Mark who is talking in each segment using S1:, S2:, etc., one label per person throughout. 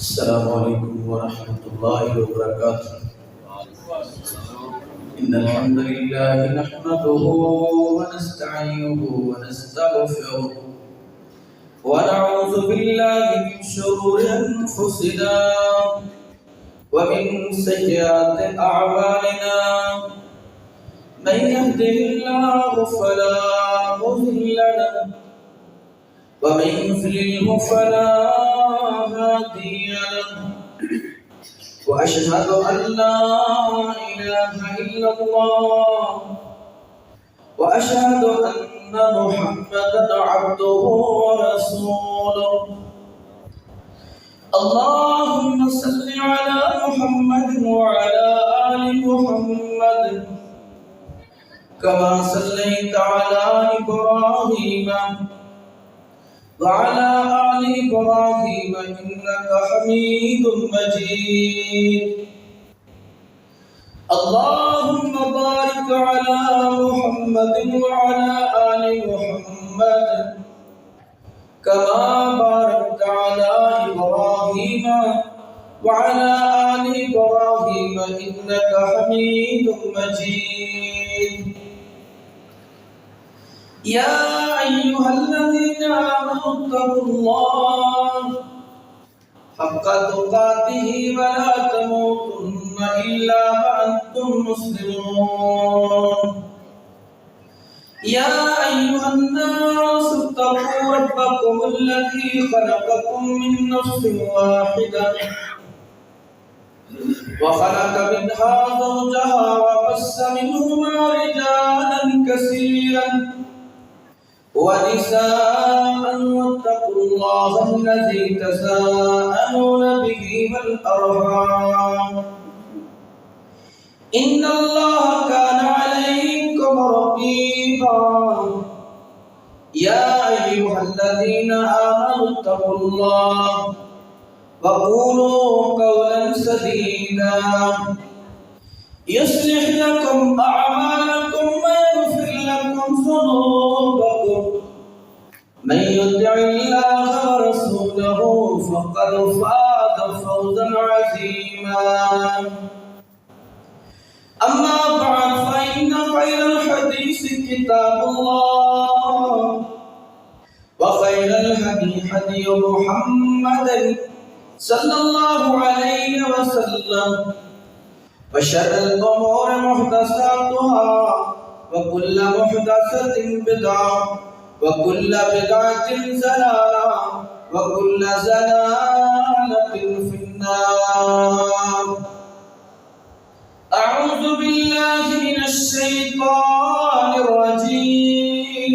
S1: السلام عليكم ورحمة الله وبركاته. إن الحمد لله نحمده ونستعينه ونستغفره ونعوذ بالله من شرور أنفسنا ومن سيئات أعمالنا. من يهده الله فلا مضل له ومن يضلل فلا هادي له. وأشهد أن لا إله إلا الله وأشهد أن محمدا عبده ورسوله. اللهم صل على محمد وعلى آل محمد كما صليت على إبراهيم وعلى آل إبراهيم إنك حميد مجيد. اللهم بارك على محمد وعلى آل محمد كما باركت على إبراهيم وعلى آل إبراهيم إنك حميد مجيد. يا أيها الذين آمنوا اتقوا الله حق تقاته ولا تموتن إلا وأنتم مسلمون. يا أيها الناس اتقوا ربكم الذي خلقكم من نفس واحدة وخلق منها زوجها وبث منهما رجالا كثيرا ونساء. واتقوا الله الذي تساءلون به والأرحام إن الله كان عليكم رقيبا. يا أيها الذين آمنوا اتقوا الله وقولوا قولا سديدا يصلح لكم أعمالكم ويغفر لكم ذنوبكم. من يطع الله ورسوله فقد فاز فوزا عظيما. أما بعد فإن خير الحديث كتاب الله وخير الهدي هدي محمد صلى الله عليه وسلم وشر الأمور محدثاتها وكل محدثة بدعة وكل بدعة ضلالة وكل ضلالة في النار. أعوذ بالله من الشيطان الرجيم.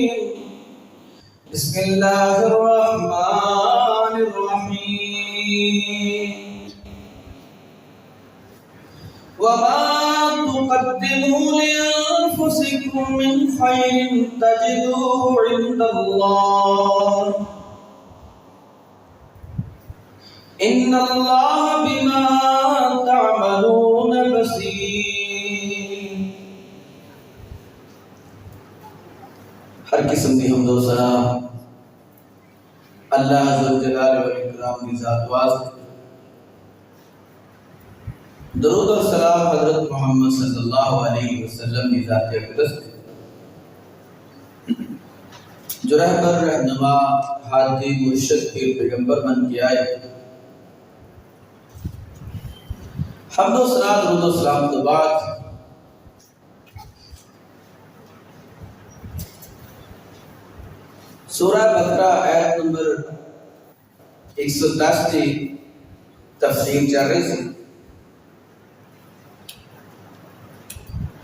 S1: بسم الله الرحمن الرحيم. وما تقدموا لأنفسكم من خير تجدوه عند الله إن الله بما تعملون بصير. ہر قسم کی حمد و ثنا اللہ ذوالجلال والاکرام کی ذات واسطے. درود و سلام حضرت محمد صلی اللہ علیہ وسلم کی ذات اقدس جو رہبر رہنما ہادی مرشد پیر پیغمبر بن کے آئے. حمد و ثنا درود و سلام کے بعد سورہ بقرہ آیت نمبر 110 کی تفسیر چل رہی تھی.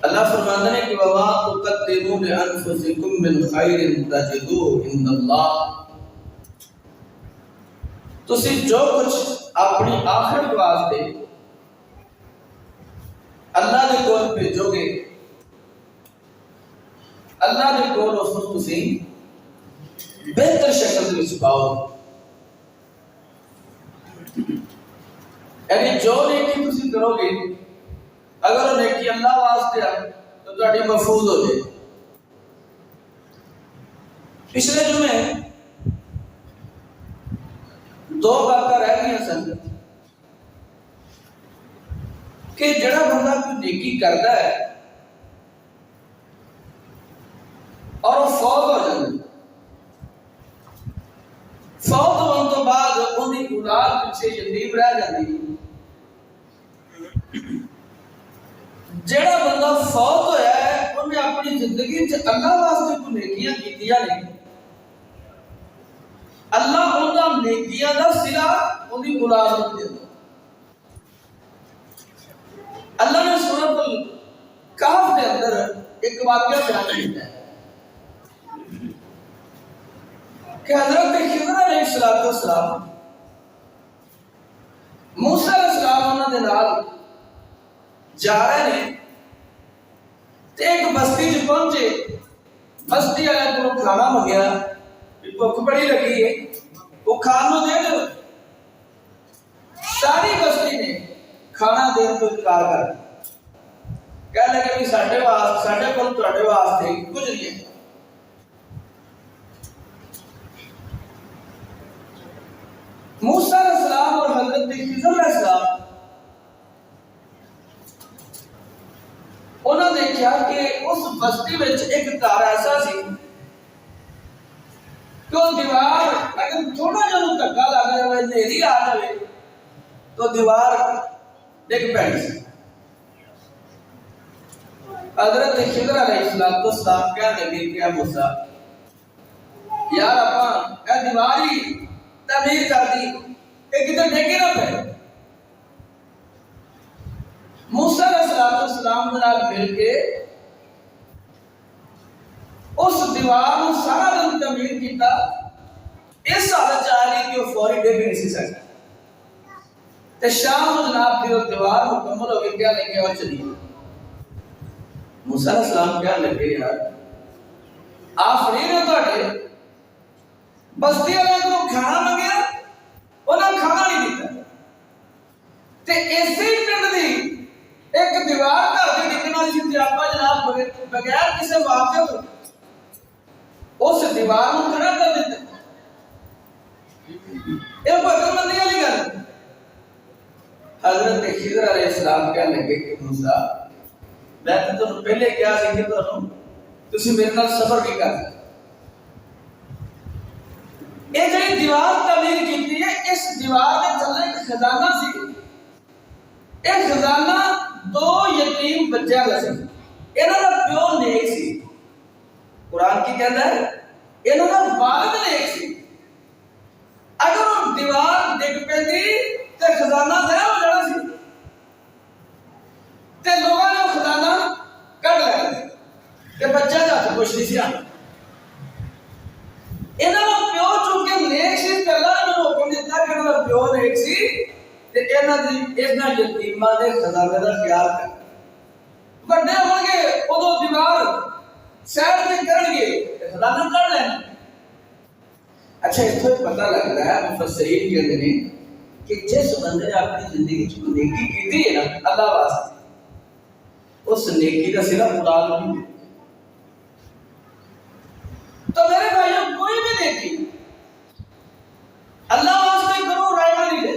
S1: اللہ فرماتا ہے کہ وَمَا تُقَدِّمُوا لِأَنفُسِكُم مِّن خَيْرٍ تَجِدُوهُ عِندَ اللَّهِ. تسی جو کچھ اپنی آخرت واسطے اللہ نے کول بھیجو گے اللہ نے کول اس کو تسی بہتر شکل میں چھپاؤ. یعنی جو نیکی تسی کرو گے اگر وہ نیکی اللہ واسطے ہے تو تہاڈی محفوظ ہو جائے. پچھلے جمعے دو باتیں رہ گئی سن کہ جڑا بندہ کوئی نیکی کرتا ہے اور وہ فوت ہو جاتا ہے، فوت ہونے تو بعد انہیں اولاد پیچھے یتیم رہ جاتی ہے۔ جڑا بندہ فوت ہویا ہے انہیں اپنی زندگی چ اللہ واسطے کوئی نیکیاں کیتیاں نہیں، اللہ انہاں نیکیاں دا صلہ انہیں اولاد نوں دیندا۔ اللہ نے سورۃ الکہف کے اندر ایک واقعہ بیان کیا ہے کہ حضرت خضر علیہ السلام موسیٰ علیہ السلام انہاں دے نال جا رہے ہیں تے ایک بستی چ پہنچے، بستی والے کو کھانا منگیا، بھوک بڑی لگی ہے، وہ کھانا دے دو۔ ساری بستی نے کھانا دین تو انکار کر دیا، کہنے لگے کہ ساڈے کول تہاڈے واسطے کچھ نہیں ہے۔ موسیٰ علیہ السلام اور حضرت خضر علیہ السلام انہوں نے دیکھا کہ اس بستی میں ایک تار ایسا سی کہ وہ دیوار اگر تھوڑا جا دھکا لگ جائے، اندھیری آ جائے تو دیوار ڈگ پینی سی۔ حضرت خضر علیہ السلام کہنے لگے کہ موسیٰ یار اپنا اے دیواری تعمیر کر دی، یہ کدھر ڈگے نہ پے۔ موسیٰ علیہ السلام کے نال مل کے اس دیوار کو سارا دن تعمیر کیتا، اس حالت آ گئی کہ وہ فوری ڈگ نہیں سی سکتا۔ تے شام کو جناب پھر وہ دیوار مکمل ہو گئی، کیا لگے اور چلی۔ موسیٰ علیہ السلام کیا لگے یار آپ فری ہو، تھوڑے بستی والے کو کھانا منگیا، انہیں کھانا نہیں دیتا، تے اسی پنڈ دی ایک دیوار گھر کے ڈگن والی سی، آپ جناب بغیر کسی واقعے تو اس دیوار کو کھڑا کر دیتے۔ یہ بغل مندی والی گل۔ حضرت خضر علیہ السلام کہنے لگے کہ موسیٰ میں تو تمہیں پہلے کیا سی کہ تسی میرے نال صبر بھی کر سکتے۔ یہ جو دیوار تعمیر کی ہے، اس دیوار کے تھلے ایک خزانہ سی، ایک خزانہ دو یتیم بچوں کا سی، انہاں دا پیو نیک سی۔ قرآن کی کہتا ہے انہاں دا والد نیک سی، اگر وہ دیوار ڈگ پیندی تے خزانہ ضائع ہو جانا سی، تے لوگاں نے خزانہ کٹ لینا تے بچہ جات کچھ نہیں سی آنا۔ انہاں دا پیو چونکہ نیک سی، تے اللہ نے حکم دیتا کہ انہاں دا پیو نیک سی تے انہاں یتیماں دے خزانے دا خیال کر۔ بڑے ہو گے ادو دیوار سائڈ میں کرن گے تے خزانہ کر لینا۔ اچھا اس کو پتہ لگ رہا ہے مفسرین کہتے ہیں کہ جس بندے نے اپنی زندگی چ نیکی کی ہے نا اللہ واسطے، اس نیکی کا صلہ مراد نہیں۔ تو میرے بھائیوں کوئی بھی نیکی اللہ واسطے کرو، رائے نہیں دے۔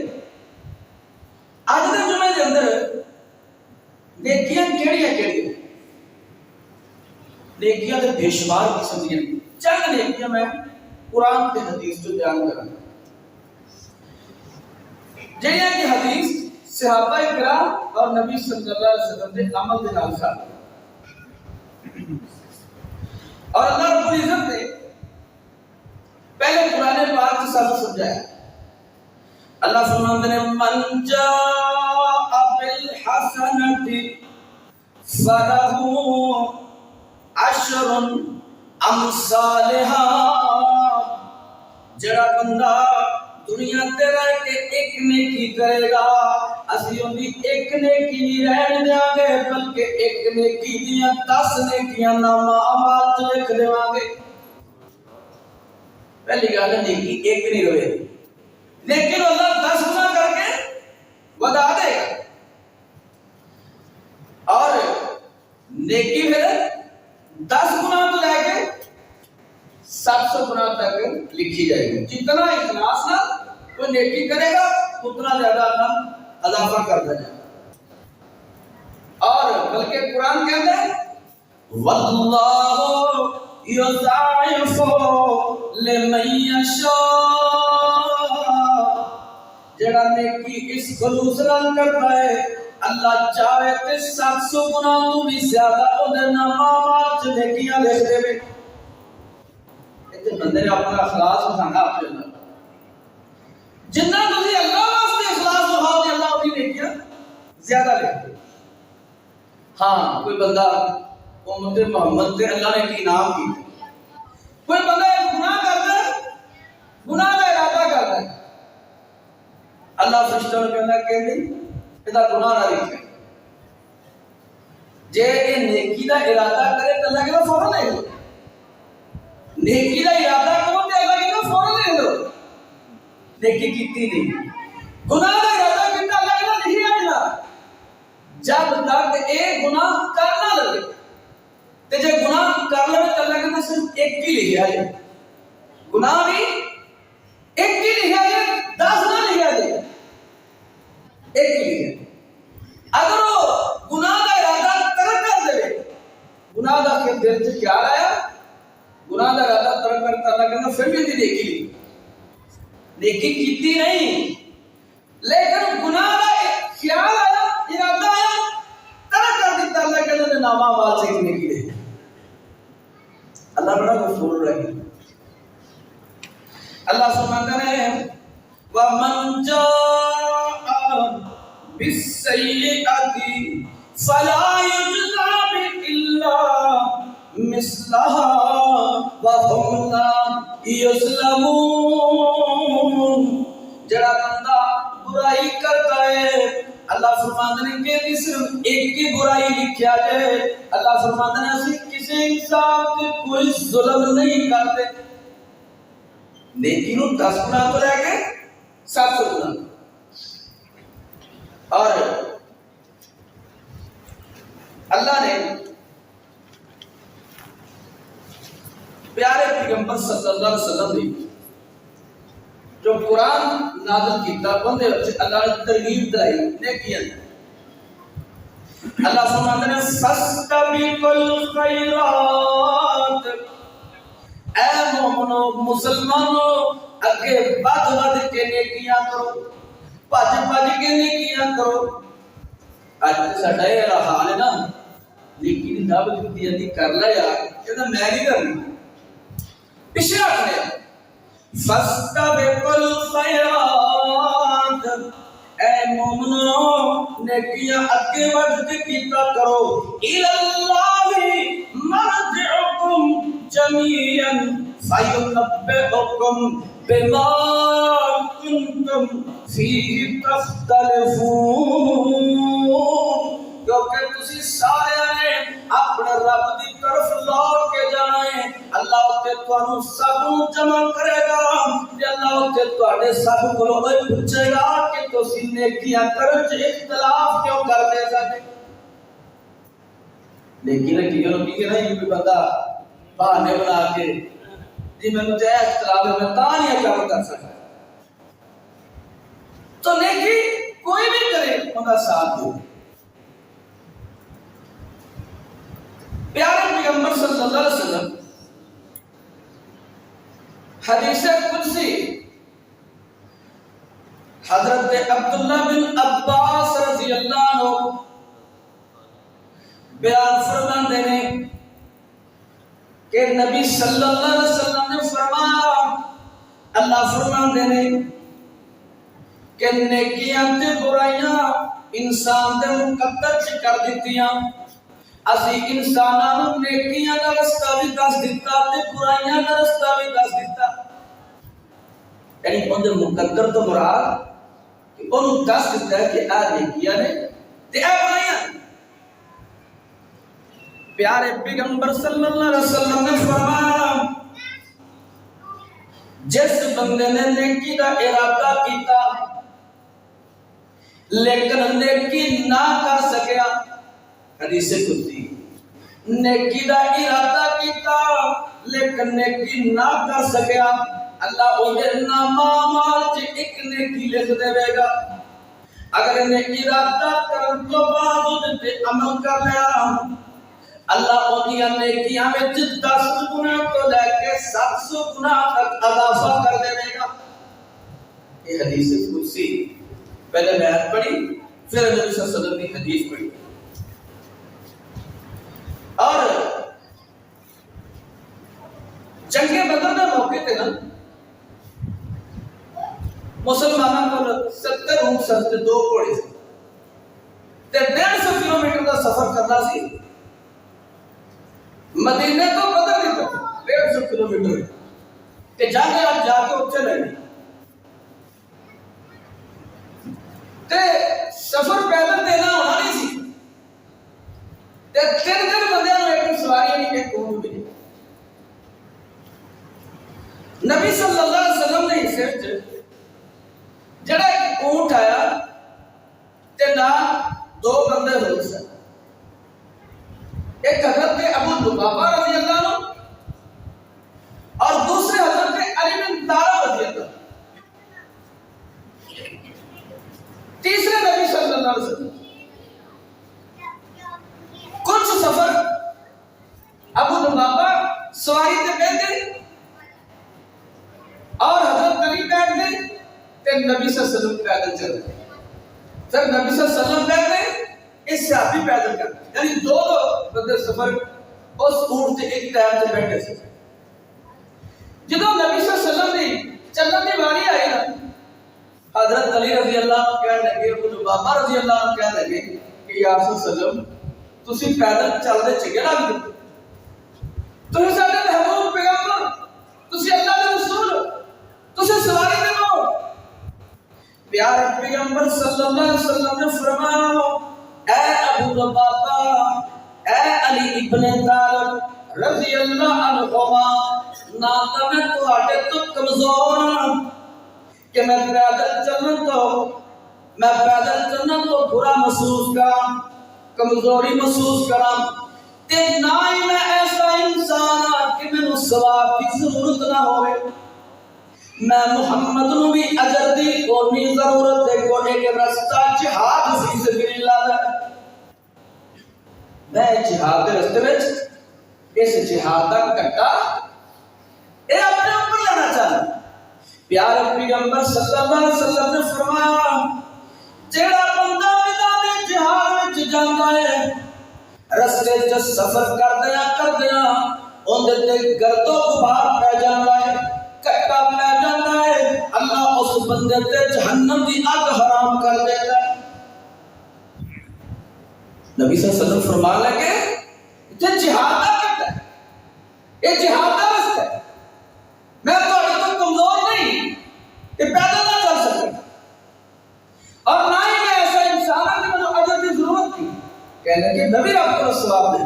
S1: آج کے جمعے کے اندر نیکیاں کیڑیاں کیڑیاں نیکیاں تو بے شمار قسم دیا، چند نیکیاں میں قرآن کے حدیث جو بیان کروں جہاں کی حدیث صحابہ کرام اور نبی صلی اللہ علیہ وسلم کے عمل کے نال ساتھ، اور اللہ رب العزت نے پہلے قرآن پاک سے سب سمجھایا۔ اللہ فرماتے ہیں من جاء بالحسنۃ فلہ عشر امثالھا، جڑا بندہ دنیا تے رہ کے ایک نیکی کرے گا، اسی ان دی ایک نیکی نہیں رہن دیاں گے بلکہ ایک نیکی دیاں 10 نیکیاں نامہ اعمال چ لکھ دیواں گے۔ پہلی گل ہے نیکی ایک نہیں رہے، لیکن اللہ 10 گنا کر کے بتا دے گا، اور نیکی پھر 10 گنا تو لے کے 700 گنا تک لکھی جائے گی۔ جتنا اخلاص نہ کوئی نیکی کرے گا اتنا زیادہ اللہ اضافہ کرتا جائے گا۔ اور بلکہ قرآن کہتا ہے واللہ یضاعف لمن یشاء، جڑا نیکی اس خلوص نال کرتا ہے اللہ چاہے تے 700 گناہ تو بھی زیادہ اودے نامات نیکیاں لکھ دے وے۔ تے بندے نے اپنا اخلاص دکھانا اپنے اندر، جتنا تسی اللہ واسطے اخلاص دکھاؤ گے اللہ اپنی نیکیاں زیادہ لکھ دے۔ ہاں کوئی بندہ امت محمد تے اللہ نے کی نام کی، کوئی بندہ ایک گناہ کرتا ہے، گناہ کا ارادہ کرتا ہے، اللہ فرشتوں نے کہنا کہ نہیں یہ گناہ نہ لکھے، جے یہ نیکی کا ارادہ کرے تو اللہ کہنا فوراً لے لو، نیکی کا ارادہ کرو تو اللہ کہنا فوراً لے لو، نیکی کیتی نہیں، گناہ کا ارادہ کیتا اللہ کہنا نہیں آنا جب تک ایک گناہ کرنا لگے، تے جے گناہ کر لے تو اللہ کہنا صرف ایک ہی لکھا ہے، گناہ بھی ایک ہی لکھا ہے، 10 نہ لکھا ہے، ایک ہی لکھا ہے۔ اگر وہ گناہ کا ارادہ ترک کر دے، گناہ کا کہ دل سے خیال آیا، گناہ کا ارادہ ترک کرتا اللہ کہنا پھر بھی نیکی لی، نیکی کیتی نہیں، لیکن گناہ کا خیال آیا، ارادہ آیا، ترک کر دیتا اللہ کہنا نامہ بات سے نیکی لے۔ اللہ بڑا غفور رحیم، اللہ فرماتا ہے وَمَنْ جَاءَ بِالسَّيِّئَةِ فَلَا يُجْزَىٰ إِلَّا مِثْلَهَا وَهُمْ لَا يُظْلَمُونَ، جڑا بندہ برائی کرتا ہے اللہ فرماتا ہے کہ صرف ایک کی برائی لکھا جائے، اللہ فرماتا ہے اسی کسی انسان کے کوئی ظلم نہیں کرتے، نیکی نو 10 گناہ تو لے کے 700 گناہ۔ اور اللہ نے پیارے پیغمبر صلی اللہ علیہ وسلم نے جو قرآن نازل کیتا بندے اللہ نے ترغیب دلائی نیکیاں، اللہ فرماتا ہے فاستبقوا الخیرات، اے مومنو مسلمانوں اگے بڑھ بڑھ کے نیکیاں کرو، بھج بھج کے نیکیاں کرو۔ اج ساڈا یہ حال ہے نا، نیکی دی دعوت دی جاندی کر لے یار، کہندا میں نہیں کرنی، پیچھے ہٹ لیا۔ فاستبقوا الخیرات، اے مومنو نیکیاں اگے بڑھ کے کیتا کرو، الاللہ مرجعکم جميعا فينبئكم بما كنتم فيه تختلفون، کیونکہ تسی سارے نے اپنے رب دی طرف لوٹ کے جانا ہے، اللہ تے تانوں سب نوں جمع کرے گا، تے اللہ تے تواڈے سب کولوں پوچھے گا کہ تسی نیکیاں کرن وچ اختلاف کیوں کردے ساڈے۔ لیکن کیوں کہ نہیں کوئی بندہ بہانے بنا کے جی میں نے چاہے اختلاف ہے میں تاں نہیں کام کر سکتا، تو نیکی کوئی بھی کرے ان کا ساتھ دو۔ پیارے پیغمبر صلی اللہ علیہ وسلم حدیث قدسی حضرت عبداللہ بن عباس رضی اللہ عنہ بیان فرماتے ہیں کہ نبی صلی اللہ علیہ وسلم نے فرمایا، اللہ فرماتے ہیں کہ نیکیاں تے برائیاں انسان دے مقدر چ کر دتیاں، اسی انساناں نوں نیکیاں دا رستہ بھی دس دتا تے برائیاں دا رستہ بھی دس دتا، یعنی اون دے مقدر تو مراد کہ اونوں دس دتا ہے کہ آ نیکیاں نے تے آ برائیاں۔ پیارے پیغمبر صلی اللہ علیہ وسلم نے فرمایا جس بندے نے نیکی کا ارادہ کیتا لیکن نیکی نہ کر سکیا، حدیث قدسی نیکی کا ارادہ کیتا لیکن نیکی نہ کر سکیا، اللہ اودے نامہ مال چ ایک نیکی لکھ دے گا۔ اگر انہیں ارادہ کرن تو بعد تے عمل کر لیا اللہ اونیاں نیکیاں وچ 10 گنا تو لے کے 700 گنا تک اضافہ کر دے گا. یہ حدیث قدسی پہلے میں آیت پڑھی پھر نبی صلی اللہ علیہ وسلم کی حدیث پڑھی. اور جنگ بدر کے موقع تے نا مسلمانوں کو 70 اونٹ سر تے 2 گھوڑے سے تے 150 کلومیٹر کا سفر کرنا سی. مدینے تو بدر نہیں تک 150 کلومیٹر تے جا کے اتنے رہنے تے سفر پیدل دینا ہونا نہیں سی تے 3 بندیاں نوں ایک سواری نہیں ایک اونٹ ملی. نبی صلی اللہ علیہ وسلم نے حصے جڑا ایک اونٹ آیا تے نال 2 بندے ہوئے سن. ایک حضرت ابو لبابہ رضی اللہ عنہ اور دوسرے حضرت علی بن طالب رضی اللہ عنہ. تیسرے نبی صلی اللہ علیہ وسلم کچھ سفر ابو لبابہ سواری تے بیٹھ گئے اور حضرت علی بیٹھ گئے تے نبی صلی اللہ علیہ وسلم پیدل چل رہے. پھر نبی صلی اللہ علیہ وسلم بیٹھ گئے اس صحابی پیدل کر یعنی 2 بندے سفر اس اونٹ تے ایک ٹائم تے بیٹھے تھے. جدوں نبی صلی اللہ علیہ وسلم دی چلن دی واری آئی نا حضرت علی رضی اللہ عنہ کہنے لگے ابو لبابہ رضی اللہ عنہ کہنے لگے کہ یا رسول اللہ علیہ وسلم تسی پیدل چلدے چنگے لگدے تسی ساڈے محبوب پیغمبر تسی اللہ دے رسول تسی سواری تے نو. پیارے پیغمبر صلی اللہ علیہ وسلم نے فرمایا اے ابو لبابہ اے علی ابن طالب رضی اللہ عنہما نہ تو میں تواڈے تو کمزور ہاں کہ میں پیدل چلن تو برا محسوس کراں کمزوری محسوس کراں تے نہ ہی میں ایسا انسان ہاں کہ مینوں ثواب کی ضرورت نہ ہوئے. میں محمد نو بھی اجر دی کونی ضرورت ہے کونے کے رستہ جہاد فی سبیل اللہ ہے. میں جہاد کے رستے وچ اس جہاد دا کٹا اے اپنے اوپر لینا چاہتا. پیارے پیغمبر صلی اللہ علیہ وسلم نے فرمایا جیڑا بندہ میدان جہاد وچ جاندا ہے رستے وچ سفر کردیاں اون دے گرد و غبار پہ جاندا ہے کٹا پہ جاندا ہے اللہ اس بندے تے جہنم دی اگ حرام کر دیتا ہے. نبی صلی اللہ علیہ وسلم فرمان لگے یہ جہاد کا کٹا ہے یہ جہاد کا رستہ ہے. میں تو کمزور نہیں کہ پیدل نہ چل سکتا اور نہ ہی میں ایسا انسان ہے کہ مجھے اجر کی ضرورت تھی. کہنے کہ نبی آپ کو ثواب دے.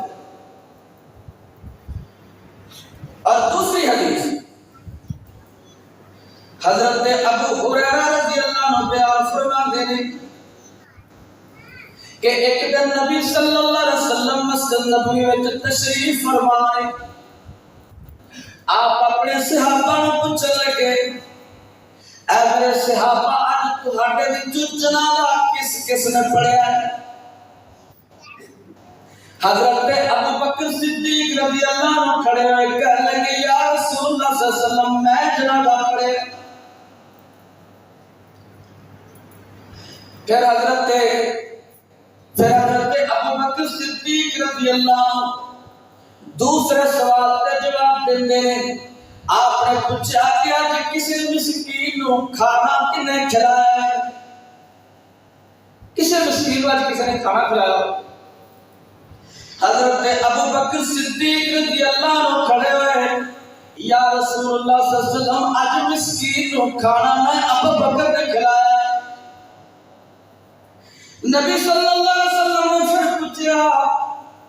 S1: اور دوسری حدیث حضرت ابو ہریرہ رضی اللہ عنہ بیان فرماتے ہیں کہ ایک دن نبی صلی اللہ علیہ وسلم مسجد نبوی میں تشریف فرمائے. آپ اپنے صحابہ کو پوچھنے لگے اے میرے صحابہ آج تہاڈے وچوں جنازہ کس نے پڑھیا ہے؟ حضرت ابو بکر صدیق رضی اللہ عنہ کھڑے ہوئے کہنے لگے یا رسول اللہ صلی اللہ علیہ وسلم میں جنازہ پڑھے. پھر حضرت ابو بکر صدیق رضی اللہ عنہ دوسرے سوال کا جواب دیندے ہیں. آپ نے پوچھا کہ آج کسی مسکین نو کھانا کنے کھلایا ہے؟ کسی مسکین آج کسی نے کھانا کھلایا؟ حضرت ابو بکر صدیق رضی اللہ عنہ کھڑے ہوئے ہیں یا رسول اللہ صلی اللہ علیہ وسلم آج مسکین نو کھانا میں ابو بکر نے کھلایا ہے. نبی صلی اللہ علیہ وسلم نے پھر پوچھا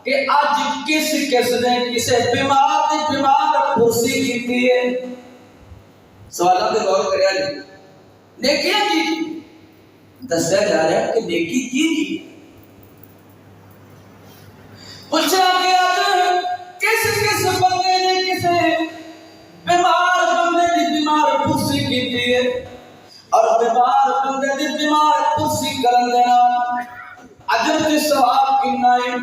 S1: کہ آج کس نے کسے بیمار پرسی کی ہے؟ سوالات پہ غور کریا جی. نیکیاں کی دسیا جا رہا ہے کہ نیکی کی پوچھا کہ آج کس بندے نے کسے بیمار بندے کی بیمار پرسی کی ہے اور بیمار بندے کی بیمار کرسی کرن دینا اجر تے ثواب کنا ہے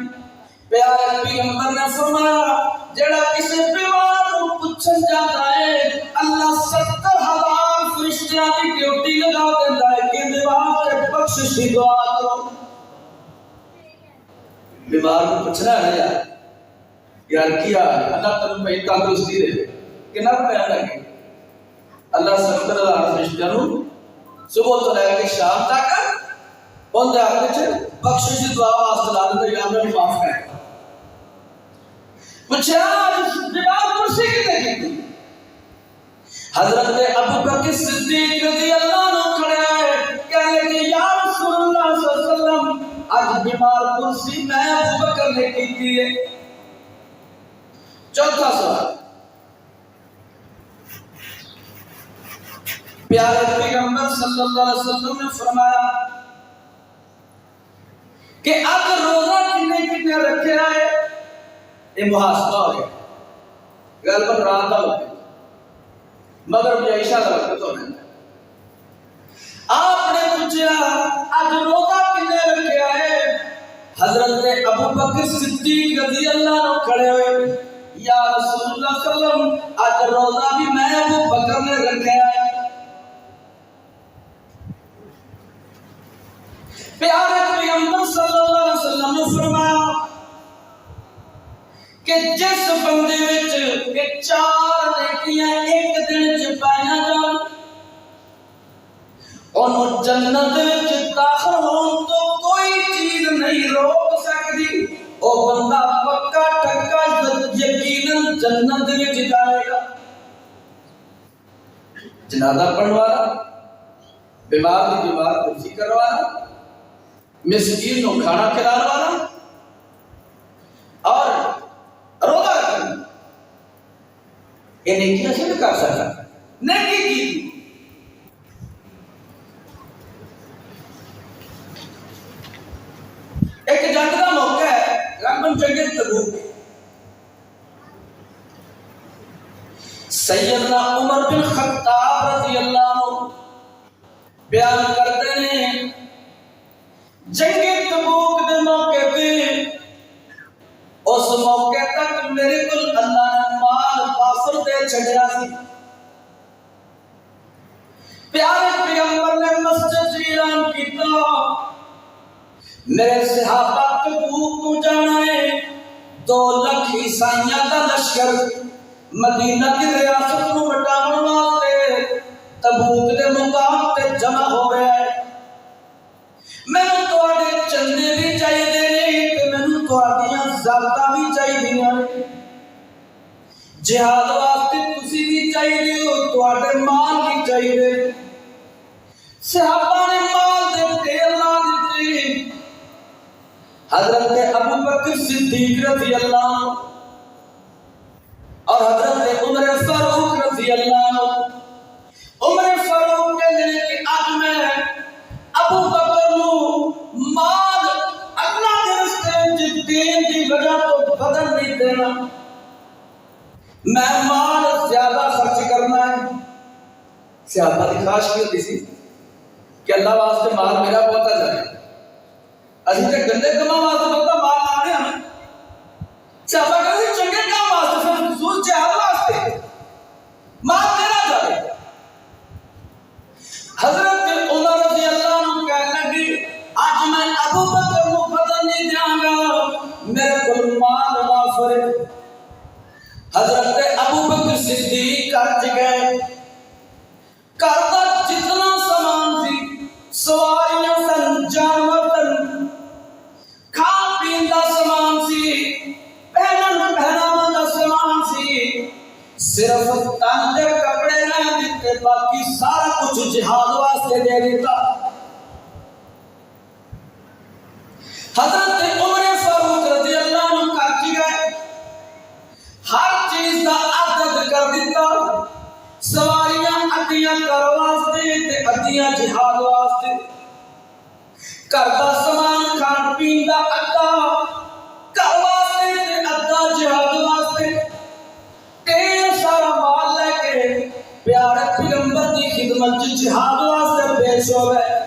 S1: پیارے پیغمبر نے فرمایا جڑا کسی بیمار کو پوچھن جاتا ہے اللہ 70,000 فرشتیاں کی ڈیوٹی لگا دیتا ہے کہ بیمار کے بخشش کی دعا کرو بیمار کو پوچھنا ہے یار کیا اللہ تعالی میں تندرستی دے کنا پیا لگے اللہ 70,000 فرشتیاں نو صبح تو لے کے شام تک ان دے ہاتھ وچ بخشش کی دعا واسطے لا دے یا اللہ معاف کر پوچھا بیمار کرسی کتے کی حضرت ابو بکر صدیق رضی اللہ عنہ کھڑے آئے کہنے کہ یا رسول اللہ صلی اللہ علیہ وسلم آج بیمار کرسی میں ابو بکر نے کی ہے چوتھا سوال پیارے پیغمبر صلی اللہ علیہ وسلم نے فرمایا کہ اب روزہ کتنے رکھے آئے یہ محاسبہ ہو گیا گل پر رات ہو گئی مگر مجھے عشاء کا وقت ہو گیا آپ نے پوچھا اب روزہ کتنے رکھے آئے حضرت ابو بکر صدیق رضی اللہ عنہ کھڑے ہوئے یا رسول اللہ صلی اللہ علیہ وسلم آج روزہ بھی میں ابو بکر نے رکھے آئے پیارے پیغمبر صلی اللہ علیہ وسلم نے فرمایا کہ جس بندے وچ کہ 4 نیکیاں ایک دن چ پائیاں جان انہوں جنت وچ داخل ہون تو کوئی چیز نہیں روک سکتی او بندہ پکا ٹکا یقیناً جنت وچ جائے گا جنازہ پڑھنے والا بیمار کی بیمار کرسی کروانا مسکین کو کھانا کھلانے والا اور روزہ رکھنا یہ نیکیاں سے کر سکتا نیکی کی ایک جنگ کا موقع ہے غالباً جنگ تبوک سیدنا عمر بن خطاب رضی اللہ عنہ بیان کرتے ہیں جنگ تبوک دے موقع پہ اس موقع تک میرے کو اللہ نے مال وافر دے چھڑیا سی پیارے پیغمبر نے مسجد اعلان کیتا میرے صحابہ تبوک کو جانا ہے 2 لاکھ عیسائیاں دا لشکر مدینہ کی ریاست کو بٹاون واسطے تبوک دے مقام تے جمع ہو گیا ہے میں نے تواڈے چندے بھی چاہیے نے تے مینوں تواڈیاں ذاتاں بھی چاہیے جہاد واسطے تسی بھی چاہیے ہو تواڈے مال بھی چاہیے صحابہ نے مال دے ڈھیر لا دتے حضرت ابو بکر صدیق رضی اللہ عنہ اور حضرت عمر فاروق رضی اللہ عنہ عمر فاروق کہتے ہیں کہ آج میں ابو بکر نو مال اللہ کے راستے دین کی وجہ تو بدل نہیں دینا میں مال زیادہ خرچ کرنا ہے صحابہ کی خواہش کی ہوتی سی کہ اللہ واسطے مال میرا بہتا جائے اسی تے گندے کما واسطے بہتا مال آ رہے ہیں صحابہ کہتے ہیں چنگے کام واسطے پھر خصوص جہاد واسطے مال میرا جائے حضرت عمر رضی اللہ عنہ کہنے لگی آج میں ابو بکر کو بدل نہیں دیاں گا میرے کو مال وافر حضرت ابو بکر صدیق کر گئے کرتا جتنا سامان سی سواریاں سن جانور سن کھان پین دا سامان سی پہنن پہناون دا سامان سی صرف تن دے کپڑے نہ دیتے باقی سارا کچھ جہاد واسطے دے دیتا حضرت عمر فاروق رضی اللہ عنہ کر گئے ہر چیز دا عدد کر دیتا سواریاں ادیاں کر واسطے تے ادیاں جہاد واسطے کرتا سامان کھان پین دا ادا کر واسطے تے ادا جہاد واسطے ڈھیر سارا مال لے کے پیارے پیغمبر دی خدمت جہاد واسطے پیش ہو گئے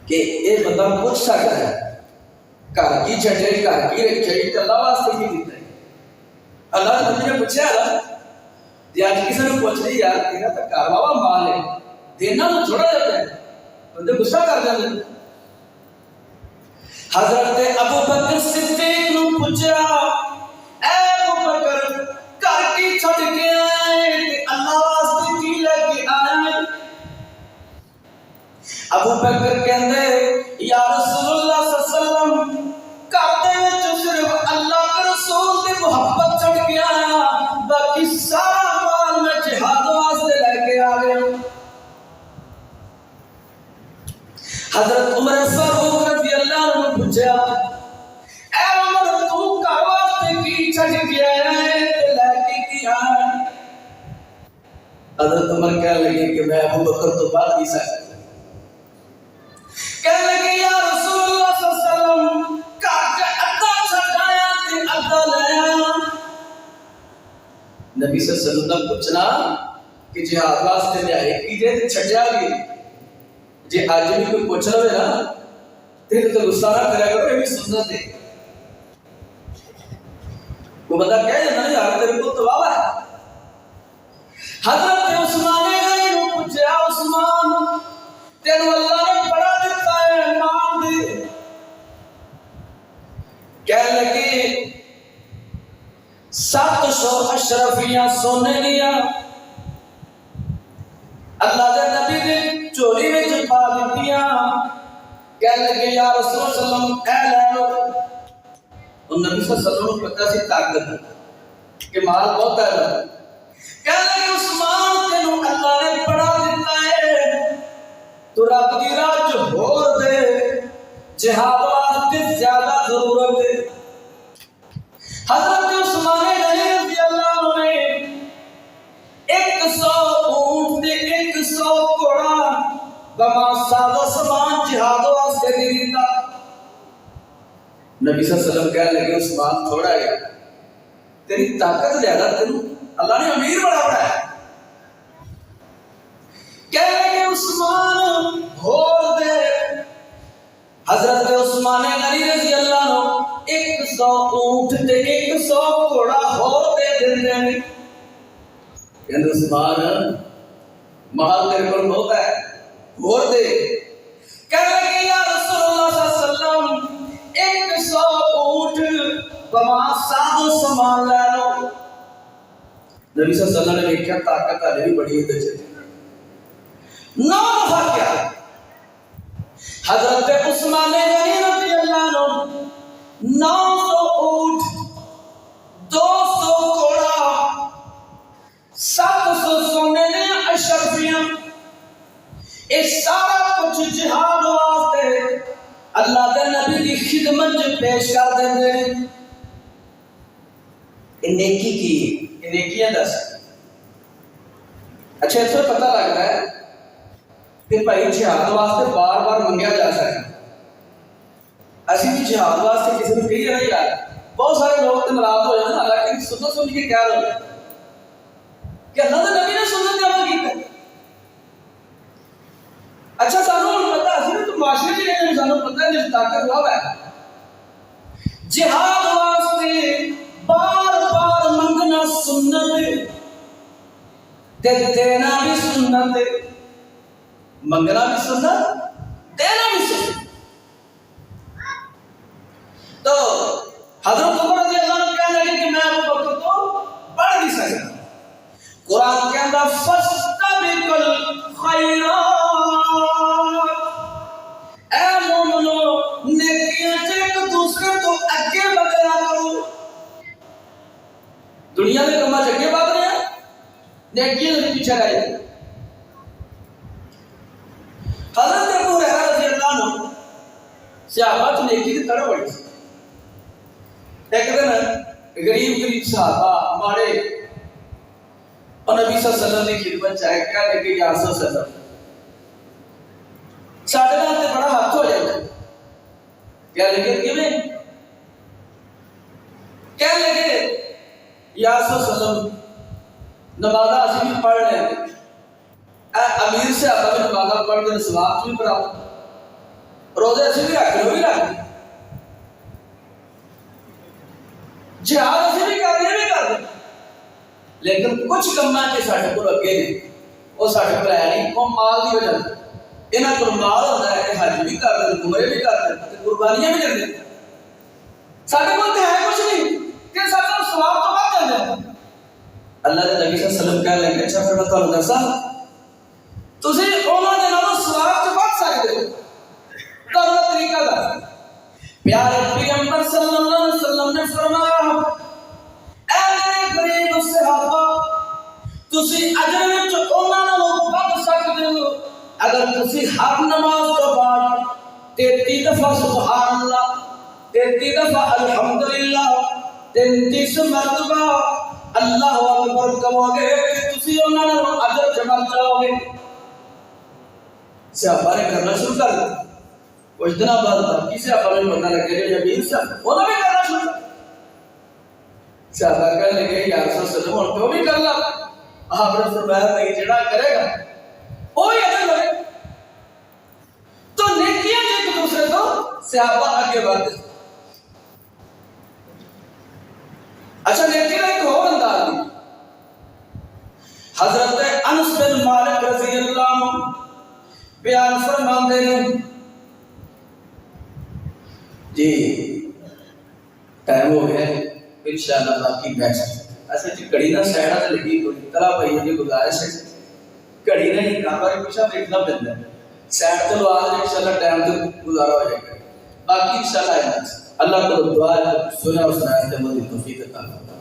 S1: کہ یہ بندہ پوچھ سکتا ہے گھر کی چھٹے گھر کی رکھے تو اللہ واسطے کی دیتا ہے. اللہ نبی نے پوچھا نا جی آج کسی نے پوچھ لی یار تیرا تو گھر والا مال ہے دینا تو چھوڑا جاتا ہے بندے غصہ کر جاتے ہیں. حضرت ابو بکر صدیق نے پوچھا اے ابو بکر گھر کی چھٹ کے آئے تے اللہ واسطے کی لے کے آئے؟ ابو بکر کہندے یا رسول اللہ صلی اللہ علیہ وسلم گھر دے وچ صرف اللہ کے رسول دی محبت چھٹ کے آیا باقی سارا مال میں جہاد واسطے لے کے آ گیا. حضرت عمر فاروق رضی اللہ عنہ نے پوچھا اے عمر تو گھر واسطے کی چھٹ کے آیا ہے تے لے کے کی آیا؟ حضرت عمر کہنے لگے کہ میں ابو بکر تو بات نہیں سکتا. کہنے لگے یا رسول اللہ صلی اللہ علیہ وسلم گھر کا ادھا چھٹایا تے ادھا لے آیا. نبی صلی اللہ علیہ وسلم نے پوچھنا کہ جہاد واسطے لے آئے کی دے تے چھٹیا بھی جی آج بھی کوئی پوچھ لو نا تیرے تو غصہ نہ کریا کرو یہ بھی سنت ہے. وہ بندہ کہہ دینا یار تیرے کو تو واہ ہے. حضرت عثمان غنی نے پوچھا عثمان تینو اللہ نے بڑا دیتا ہے مال دے؟ کہنے لگے 700 اشرفیاں سونے دیا اللہ دے نبی نے چوری میں چھپا دیتیاں. کہنے لگے یا رسول اللہ صلی اللہ علیہ وسلم اے لے لو. اور نبی صلی اللہ علیہ وسلم کو پتہ سی طاقت کہ مال بہت ہے. کہنے لگے عثمان تینو اللہ نے بڑا دیتا ہے تو رب کی راہ جو ہور دے جہاد واسطے زیادہ ضرورت ہے. حضرت عثمان غنی رضی اللہ عنہ نے 100 اونٹ تے 100 گھوڑا بما ساز و سامان جہاد واسطے دے دیتا. نبی صلی اللہ علیہ وسلم کہنے لگے عثمان تھوڑا ہے تیری طاقت زیادہ تینو اللہ نے امیر بڑا بڑا ہے. کہنے لگے عثمان ہور دے. حضرت عثمان غنی رضی اللہ عنہ 100 اونٹ تے 100 گھوڑا ہور دے دیندے نے. کہندے عثمان مال تیرے کول بہت ہے ہور دے. کہنے لگے یا رسول اللہ صلی اللہ علیہ وسلم 100 اونٹ بما ساز و سامان لے لو. نبی صلی اللہ علیہ وسلم نے دیکھا طاقت آلے بھی بڑی ہوتے چلے 9 دفعہ کیا. حضرت عثمان غنی رضی اللہ عنہ 900 اونٹ 200 گھوڑا 700 سونے نے اشرفیاں یہ سارا کچھ جہاد واسطے اللہ دے نبی کی خدمت میں پیش کر دیں. نیکی کی نیکیاں دس. اچھا اس سے پتہ لگتا ہے کہ بھائی جہاد واسطے بار بار منگیا جا سکتا. اسی بھی جہاد واسطے کسی نے کہی ہے یار بہت سارے لوگ تو ناراض ہو جاتے ہیں لیکن سنت سن کے کیا ہو جائے کہ اللہ کے نبی نے سنت کا عمل کیا. اچھا سانوں پتہ اسی تو معاشرے کی لیکن سانوں پتہ ہے طاقت ہوا ہے جہاد واسطے بار بار منگنا سنت تے دینا بھی سنت. منگنا بھی سنت دینا بھی سنت. تو حضرت عمر رضی اللہ عنہ کہنے لگے کہ میں ابو بکر کو پڑھ نہیں سکتا. قرآن کے اندر فاستبقوا الخیرات اے مومنو نیکیاں ایک دوسرے تو اگے بڑھا کرو. دنیا میں کما اگے بڑھ رہے ہیں نیکیاں سے پیچھے رہ جائے. حضرت ابو ہریرہ رضی اللہ عنہ صحابہ تو نیکی کی طرح بڑھی. ایک دن غریب صحابہ مارے اور نبی صلی اللہ علیہ وسلم کی خدمت چاہے کیا لگے یا رسول صلی اللہ علیہ وسلم ساڑھے ناتے بڑا ہاتھ ہو جائے کیا لگے کیویں کیا لگے یا رسول صلی اللہ علیہ وسلم نمازہ اسی بھی پڑھ رہے ہیں امیر سے آپ نے نمازہ پڑھ کر ثواب بھی پڑھا روزے سے بھی رکھ لو بھی رکھ جہاد سے بھی کر دیں لیکن کچھ کماں کے ساڈے کول اگے نے وہ ساڈے کول ہے نہیں وہ مال دی وجہ سے انہاں کول مال ہوندا ہے کہ حج بھی کر دیں عمرے بھی کر دیں تے قربانیاں بھی کر دیں ساڈے کول تے ہے کچھ نہیں کہ ساڈا ثواب تو بڑھ جاندا ہے اللہ دے نبی صلی اللہ علیہ وسلم کہہ لیں کہ اچھا پھر میں تانوں دساں تسی انہاں دے نالوں ثواب تے بچ سکدے ہو تانوں طریقہ دس پیارے پیغمبر صلی اللہ علیہ وسلم نے فرمایا اے میرے غریب صحابہ تسی اجر وچ انہاں نالوں بچ سکدے ہو اگر تسی ہر نماز تو بعد 33 دفعہ سبحان اللہ 33 دفعہ الحمدللہ 33 مرتبہ اللہ اکبر کہو گے تسی انہاں نالوں اجر جمع جاؤ گے صحابہ نے کرنا شروع کر دیا کچھ دن بعد باقی صحابہ نے پتہ لگا کہ یقین سے انہوں نے کرنا شروع کر صحابہ کہنے لگے یا رسول اللہ صلی اللہ علیہ وسلم تو بھی کر لا آپ نے فرمایا نہیں جڑا کرے گا وہی اجر لگے تو نیکیاں ایک دوسرے کو صحابہ آگے بڑھتے اچھا نیکی کا ایک اور انداز بھی حضرت انس بن مالک رضی اللہ عنہ بیان فرماتے ہیں جی ٹائم ہو گیا انشاءاللہ باقی بیٹھ ایسے جی کڑی نہ سیڑا تے لگی کوئی طلع بھائی کی گزارش ہے کڑی نہیں کام پر کچھ دیکھنا پڑتا ہے سیڑ تو لوا دیں انشاءاللہ ٹائم تو گزارا ہو جائے گا باقی انشاءاللہ اللہ کو دعا ہے سنا اور سنائے تے مدد توفیق عطا فرمائے